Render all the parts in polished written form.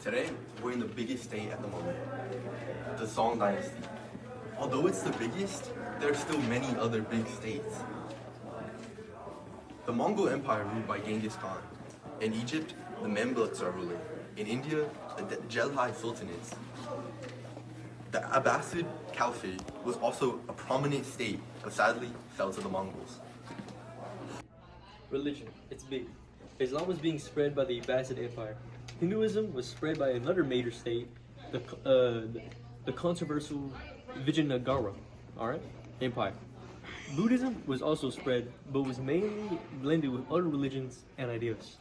Today, we're in the biggest state at the moment, the Song Dynasty. Although it's the biggest, there are still many other big states. The Mongol Empire ruled by Genghis Khan. In Egypt, the Mamluks are ruling. In India, the Delhi Sultanates. The Abbasid Caliphate was also a prominent state, but sadly fell to the Mongols. Religion, it's big. Islam was being spread by the Abbasid Empire. Hinduism was spread by another major state, the controversial Vijayanagara, Empire. Buddhism was also spread, but was mainly blended with other religions and ideas.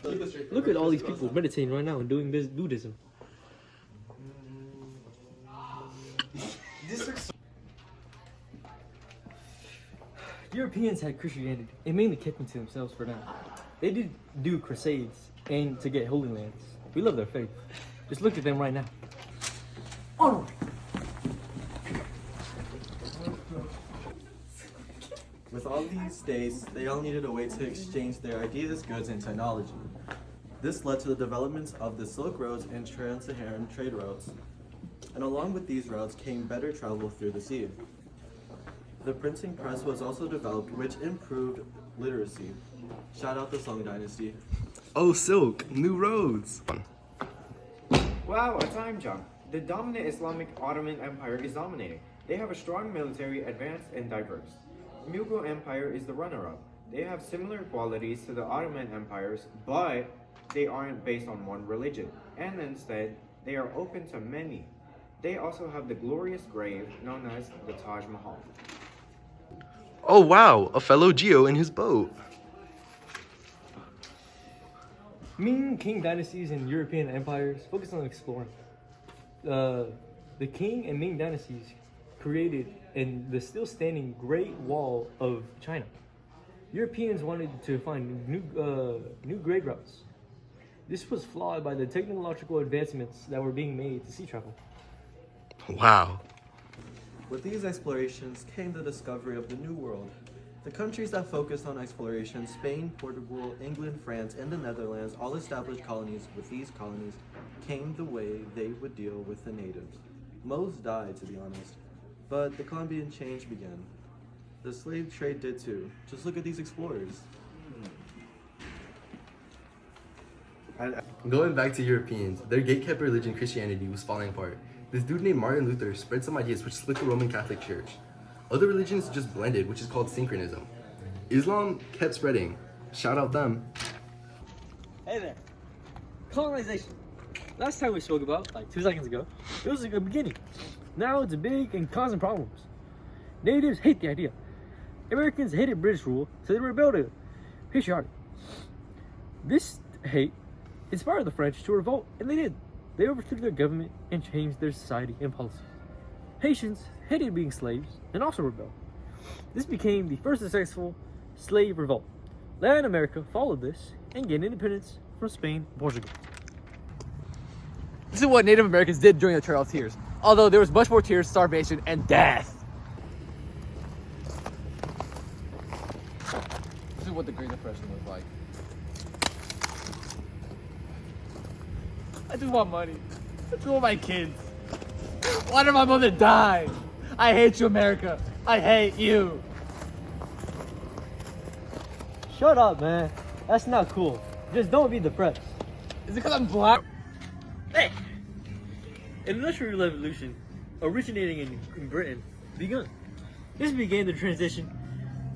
Look at all these people meditating right now and doing this Buddhism. Europeans had Christianity and mainly kept them to themselves for now. They did do crusades and to get holy lands. We love their faith. Just look at them right now. Onward! With all these states, they all needed a way to exchange their ideas, goods, and technology. This led to the developments of the Silk Roads and Trans-Saharan trade routes. And along with these routes came better travel through the sea. The printing press was also developed, which improved literacy. Shout out the Song Dynasty. Oh, Silk, new roads! Wow, a time jump. The dominant Islamic Ottoman Empire is dominating. They have a strong military, advanced and diverse. Mughal Empire is the runner-up. They have similar qualities to the Ottoman empires, but they aren't based on one religion, and instead, they are open to many. They also have the glorious grave known as the Taj Mahal. Oh wow, a fellow Gio in his boat. Ming King dynasties and European empires focused on exploring. The Qing and Ming dynasties created the still standing Great Wall of China. Europeans wanted to find new trade routes. This was flawed by the technological advancements that were being made to sea travel. Wow. With these explorations came the discovery of the New World. The countries that focused on exploration, Spain, Portugal, England, France, and the Netherlands, all established colonies. With these colonies came the way they would deal with the natives. Most died, to be honest, but the Columbian change began. The slave trade did too. Just look at these explorers. Going back to Europeans, their gatekeeper religion, Christianity, was falling apart. This dude named Martin Luther spread some ideas which split the Roman Catholic Church. Other religions just blended, which is called syncretism. Islam kept spreading. Shout out them. Hey there. Colonization. Last time we spoke about, like 2 seconds ago, it was like a beginning. Now it's big and causing problems. Natives hate the idea. Americans hated British rule, so they rebelled patriotic. This hate inspired the French to revolt, and they did. They overthrew their government and changed their society and policies. Haitians hated being slaves and also rebelled. This became the first successful slave revolt. Latin America followed this and gained independence from Spain and Portugal. This is what Native Americans did during the Trail of Tears, although there was much more tears, starvation, and death. This is what the Great Depression was like. I just want money. I just want my kids. Why did my mother die? I hate you, America. I hate you. Shut up, man. That's not cool. Just don't be depressed. Is it because I'm black? Hey! An industrial revolution originating in Britain begun. This began the transition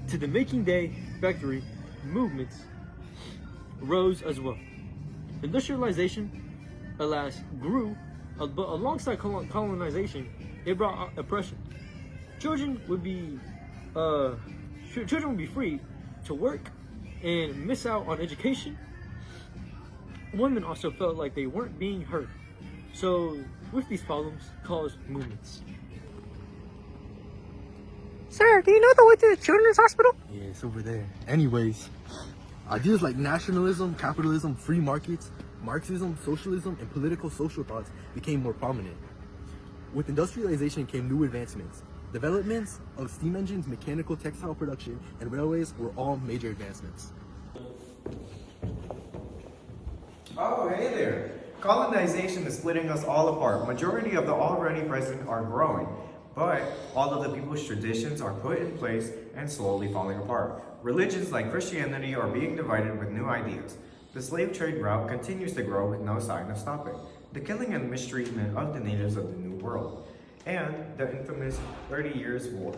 to the making day factory movements rose as well. Industrialization, alas, grew, but alongside colonization, it brought oppression. Children would be free to work and miss out on education. Women also felt like they weren't being heard. So, with these problems, caused movements. Sir, do you know the way to the children's hospital? Yeah, it's over there. Anyways, ideas like nationalism, capitalism, free markets, Marxism, socialism, and political social thoughts became more prominent. With industrialization came new advancements. Developments of steam engines, mechanical textile production, and railways were all major advancements. Oh, hey there. Colonization is splitting us all apart. Majority of the already present are growing, but all of the people's traditions are put in place and slowly falling apart. Religions like Christianity are being divided with new ideas. The slave trade route continues to grow with no sign of stopping. The killing and mistreatment of the natives of the New World, and the infamous 30 Years' War.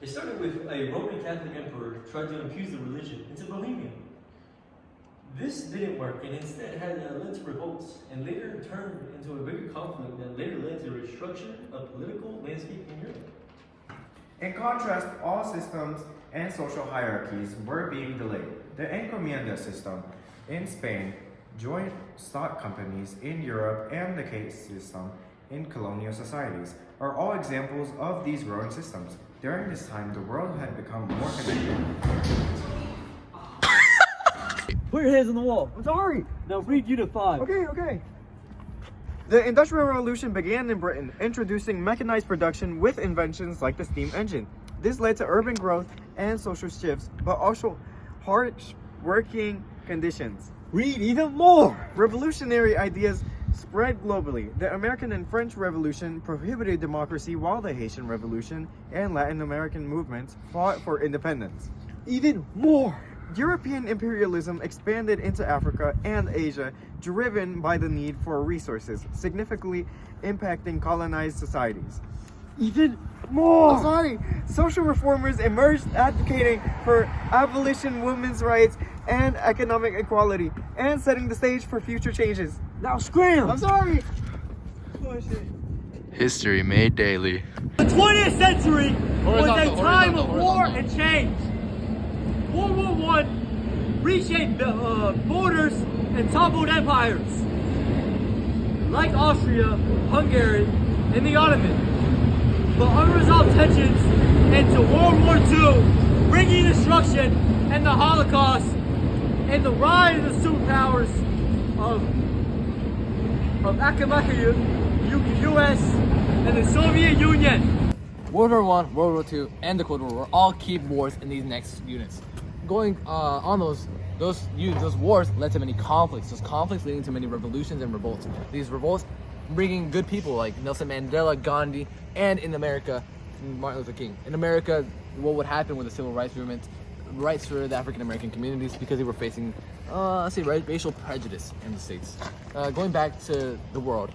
It started with a Roman Catholic emperor trying to infuse the religion into Bohemia. This didn't work and instead had led to revolts and later turned into a bigger conflict that later led to the restructure of political landscape in Europe. In contrast, all systems and social hierarchies were being delayed. The encomienda system in Spain, joint stock companies in Europe, and the caste system in colonial societies are all examples of these growing systems. During this time, the world had become more connected. Put your hands on the wall. I'm sorry. Now read Unit 5. Okay. The Industrial Revolution began in Britain, introducing mechanized production with inventions like the steam engine. This led to urban growth and social shifts, but also harsh working conditions. Read even more. Revolutionary ideas spread globally. The American and French Revolution prohibited democracy, while the Haitian Revolution and Latin American movements fought for independence. Even more. European imperialism expanded into Africa and Asia, driven by the need for resources, significantly impacting colonized societies. Even more. Social reformers emerged, advocating for abolition, women's rights, and economic equality, and setting the stage for future changes. Now scram. History made daily. The 20th century was a Horizontal, time of horizontal, war horizontal. and change. World War I reshaped borders and toppled empires like Austria, Hungary, and the Ottoman. But unresolved tensions into World War II, bringing destruction and the Holocaust, and the rise of the superpowers of Akamaka, US, and the Soviet Union. World War I, World War II, and the Cold War were all key wars in these next units. Going on those wars led to many conflicts. Those conflicts leading to many revolutions and revolts. These revolts bringing good people like Nelson Mandela, Gandhi, and in America, Martin Luther King. In America, what would happen with the civil rights movement, rights for the African American communities because they were facing, racial prejudice in the States. Going back to the world,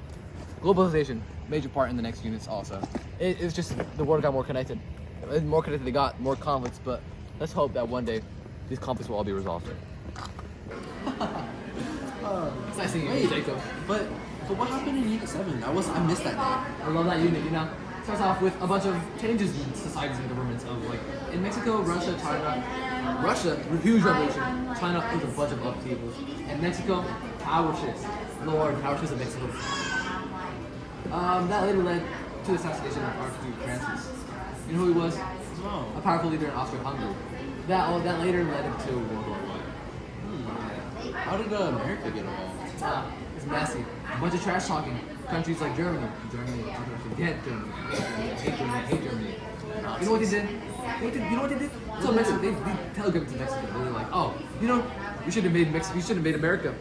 globalization, major part in the next units also. It's just the world got more connected. The more connected they got, more conflicts, but let's hope that one day these conflicts will all be resolved. It's nice seeing you, Jacob. But what happened in Unit 7? I missed that day. I love that unit, Starts off with a bunch of changes in societies and governments of like, in Mexico, Russia, China, huge revolution. China was a bunch of upheavals. In Mexico, power shifts. Power shifts in Mexico. That later led to the assassination of Archduke Francis. You know who he was? No. A powerful leader in Austria-Hungary. That later led him to World War I. How did America get involved? It's messy. A bunch of trash talking. Countries like Germany. I'm gonna forget Germany. I hate Germany. You know what they did? You know what they did? So Mexico, they telegraphed to Mexico. They were like, oh, we should have made Mexico. You should have made America.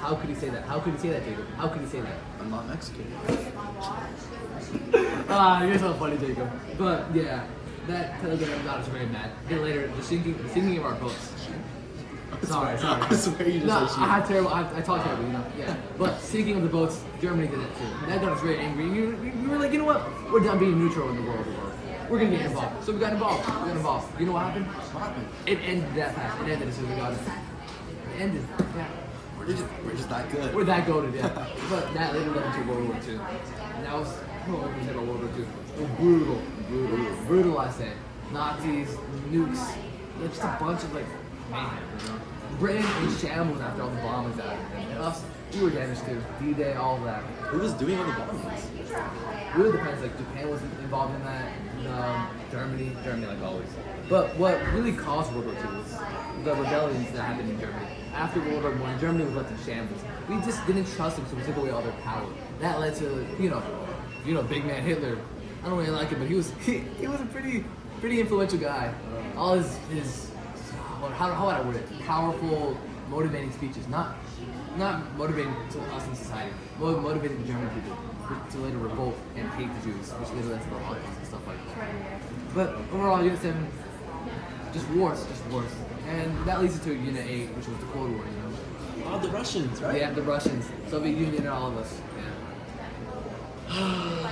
How could he say that? How could he say that, Jacob? How could he say that? I'm not Mexican. You're so funny, Jacob. But yeah, that telegram got us very mad. Then later, the sinking of our boats. Sorry. I swear you just No, said I had terrible. I talk terrible, Yeah. But sinking of the boats, Germany did that too. That got us very angry. We were like, you know what? We're done being neutral in the world. We're gonna get involved. So we got involved. You know what happened? What happened? It ended that fast. It ended as soon as we got it. It ended. Yeah. We're just that good. We're that goated, yeah. But that later led into World War II. And that was, World War II. It was brutal, I say. Nazis, nukes, just a bunch of mayhem, Britain in shambles after all the bombings that happened. And us, we were damaged too. D-Day, all of that. Who was doing all the bombings? Really depends, Japan was involved in that, Germany like always. But what really caused World War II was the rebellions that happened in Germany. After World War I, Germany was left in shambles. We just didn't trust them, so we took away all their power. That led to, big man Hitler. I don't really like him, but he was a pretty influential guy. All his or how would I word it? Powerful, motivating speeches, not motivating to us in society, motivating the German people to later revolt and hate the Jews, which later led to the Holocaust and stuff like that. But overall, Unit 7, just wars, and that leads to Unit 8, which was the Cold War. You know. Oh, the Russians, right? Yeah, the Russians, Soviet Union, and all of us. Yeah.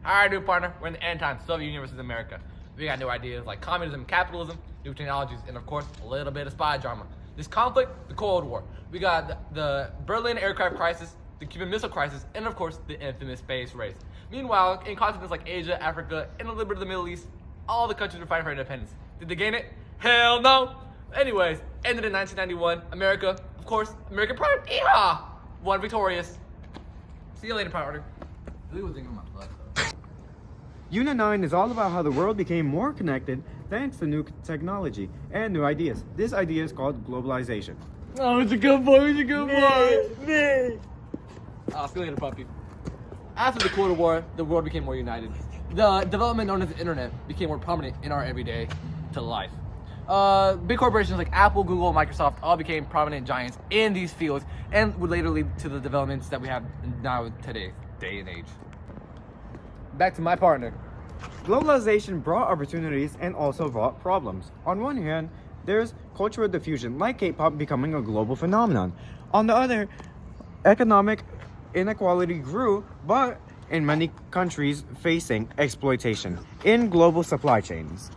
Alright, new partner, we're in the end times, Soviet Union versus America. We got new ideas like communism, capitalism, new technologies, and of course, a little bit of spy drama. This conflict, the Cold War. We got the Berlin aircraft crisis, the Cuban Missile Crisis, and of course, the infamous space race. Meanwhile, in continents like Asia, Africa, and a little bit of the Middle East, all the countries were fighting for independence. Did they gain it? Hell no! Anyways, ended in 1991. America, of course, American pride, yeehaw! Won victorious. See you later, partner. Unit 9 is all about how the world became more connected thanks to new technology and new ideas. This idea is called globalization. Oh, it's a good boy, it's a good boy. I'll see you later, puppy. After the Cold War, the world became more united. The development known as the internet became more prominent in our everyday to life. Big corporations like Apple, Google, and Microsoft all became prominent giants in these fields and would later lead to the developments that we have now today, day and age. Back to my partner. Globalization brought opportunities and also brought problems. On one hand, there's cultural diffusion, like K-pop becoming a global phenomenon. On the other, economic inequality grew, but in many countries facing exploitation in global supply chains.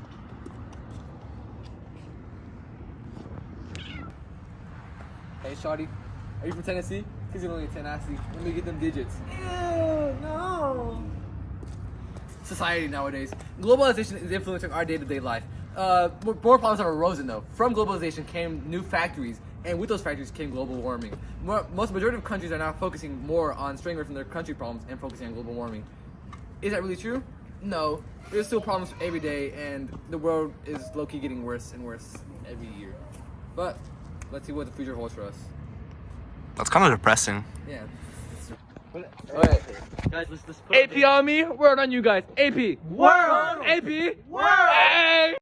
Hey, shawty, are you from Tennessee? Because you're only a Tennessee. Let me get them digits. Ew, no. Society nowadays. Globalization is influencing our day-to-day life. More problems have arisen though. From globalization came new factories, and with those factories came global warming. Majority of countries are now focusing more on straying away from their country problems and focusing on global warming. Is that really true? No. There's still problems every day, and the world is low-key getting worse and worse every year. But let's see what the future holds for us. That's kind of depressing. Yeah. Alright, guys, let's put AP on me, word on you guys. AP. Word. AP. Word. Hey.